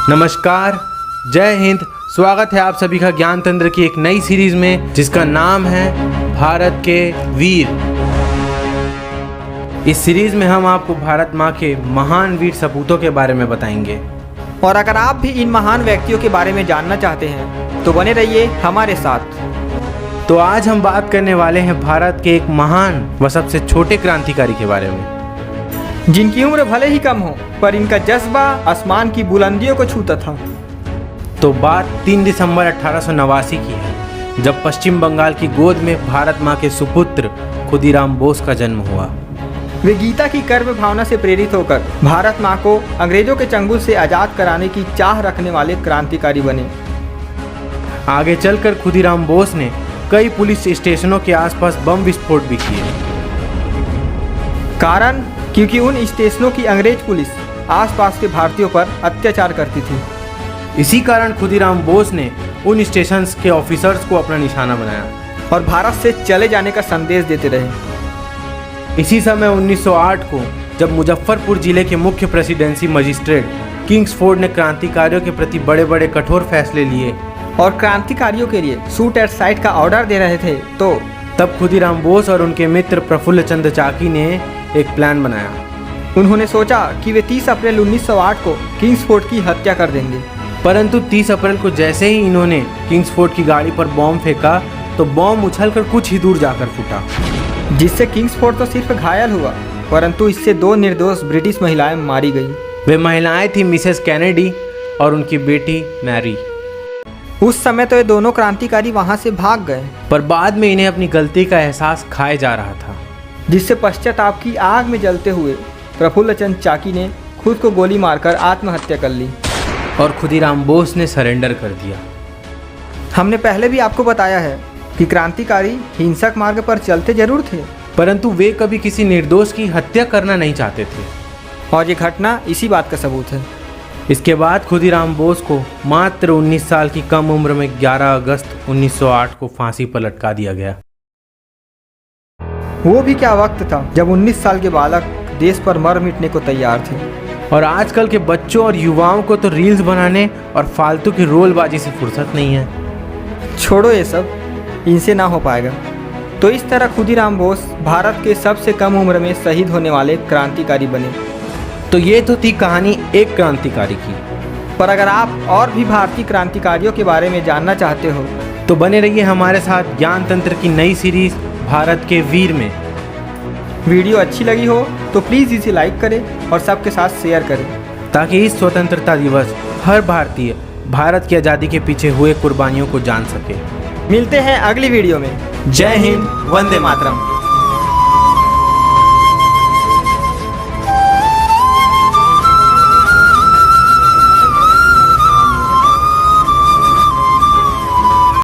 नमस्कार, जय हिंद। स्वागत है आप सभी का ज्ञान तंत्र की एक नई सीरीज में जिसका नाम है भारत के वीर। इस सीरीज में हम आपको भारत माँ के महान वीर सपूतों के बारे में बताएंगे। और अगर आप भी इन महान व्यक्तियों के बारे में जानना चाहते हैं तो बने रहिए हमारे साथ। तो आज हम बात करने वाले हैं भारत के एक महान व सबसे छोटे क्रांतिकारी के बारे में, जिनकी उम्र भले ही कम हो पर इनका जज्बा आसमान की बुलंदियों को छूता था। तो बात 3 दिसंबर 1889 की है, जब पश्चिम बंगाल की गोद में भारत माँ के सुपुत्र खुदीराम बोस का जन्म हुआ। वे गीता की कर्म भावना से प्रेरित होकर भारत माँ को अंग्रेजों के चंगुल से आज़ाद कराने की चाह रखने वाले क्रांतिकारी बने। आगे चलकर खुदीराम बोस ने कई पुलिस स्टेशनों के आसपास बम विस्फोट भी किए। कारण क्योंकि उन स्टेशनों की अंग्रेज पुलिस आसपास के भारतीयों पर अत्याचार करती थी। इसी कारण खुदीराम बोस ने उन स्टेशंस के ऑफिसर्स को अपना निशाना बनाया और भारत से चले जाने का संदेश देते रहे। इसी समय 1908 को जब मुजफ्फरपुर जिले के मुख्य प्रेसिडेंसी मजिस्ट्रेट किंग्सफोर्ड ने क्रांतिकारियों के प्रति बड़े बड़े कठोर फैसले लिए और क्रांतिकारियों के लिए शूट एट साइट का ऑर्डर दे रहे थे, तो तब खुदीराम बोस और उनके मित्र प्रफुल्ल चंद्र चाकी ने एक प्लान बनाया। उन्होंने सोचा कि वे 30 अप्रैल 1908 को किंग्सफोर्ड की हत्या कर देंगे। परंतु 30 अप्रैल को जैसे ही इन्होंने किंग्सफोर्ड की गाड़ी पर बॉम्ब फेंका तो बॉम्ब उछलकर कुछ ही दूर जाकर फूटा, जिससे किंग्सफोर्ड तो सिर्फ घायल हुआ परंतु इससे 2 निर्दोष ब्रिटिश महिलाएं मारी गईं। वे महिलाएं थी मिसेस कैनेडी और उनकी बेटी मैरी। उस समय तो ये दोनों क्रांतिकारी वहां से भाग गए, पर बाद में इन्हें अपनी गलती का एहसास खाए जा रहा था, जिससे पश्चाताप की आग में जलते हुए प्रफुल्ल चंद्र चाकी ने खुद को गोली मारकर आत्महत्या कर ली और खुदीराम बोस ने सरेंडर कर दिया। हमने पहले भी आपको बताया है कि क्रांतिकारी हिंसक मार्ग पर चलते जरूर थे, परंतु वे कभी किसी निर्दोष की हत्या करना नहीं चाहते थे, और ये घटना इसी बात का सबूत है। इसके बाद खुदीराम बोस को मात्र 19 साल की कम उम्र में 11 अगस्त 1908 को फांसी पर लटका दिया गया। वो भी क्या वक्त था जब 19 साल के बालक देश पर मर मिटने को तैयार थे। और आजकल के बच्चों और युवाओं को तो रील्स बनाने और फालतू की रोलबाजी से फुर्सत नहीं है। छोड़ो ये सब, इनसे ना हो पाएगा। तो इस तरह खुदीराम बोस भारत के सबसे कम उम्र में शहीद होने वाले क्रांतिकारी बने। तो ये तो थी कहानी एक क्रांतिकारी की, पर अगर आप और भी भारतीय क्रांतिकारियों के बारे में जानना चाहते हो तो बने रहिए हमारे साथ ज्ञान तंत्र की नई सीरीज भारत के वीर में। वीडियो अच्छी लगी हो तो प्लीज़ इसे लाइक करें और सबके साथ शेयर करें, ताकि इस स्वतंत्रता दिवस हर भारतीय भारत की आज़ादी के पीछे हुए कुर्बानियों को जान सके। मिलते हैं अगली वीडियो में। जय हिंद, वंदे मातरम।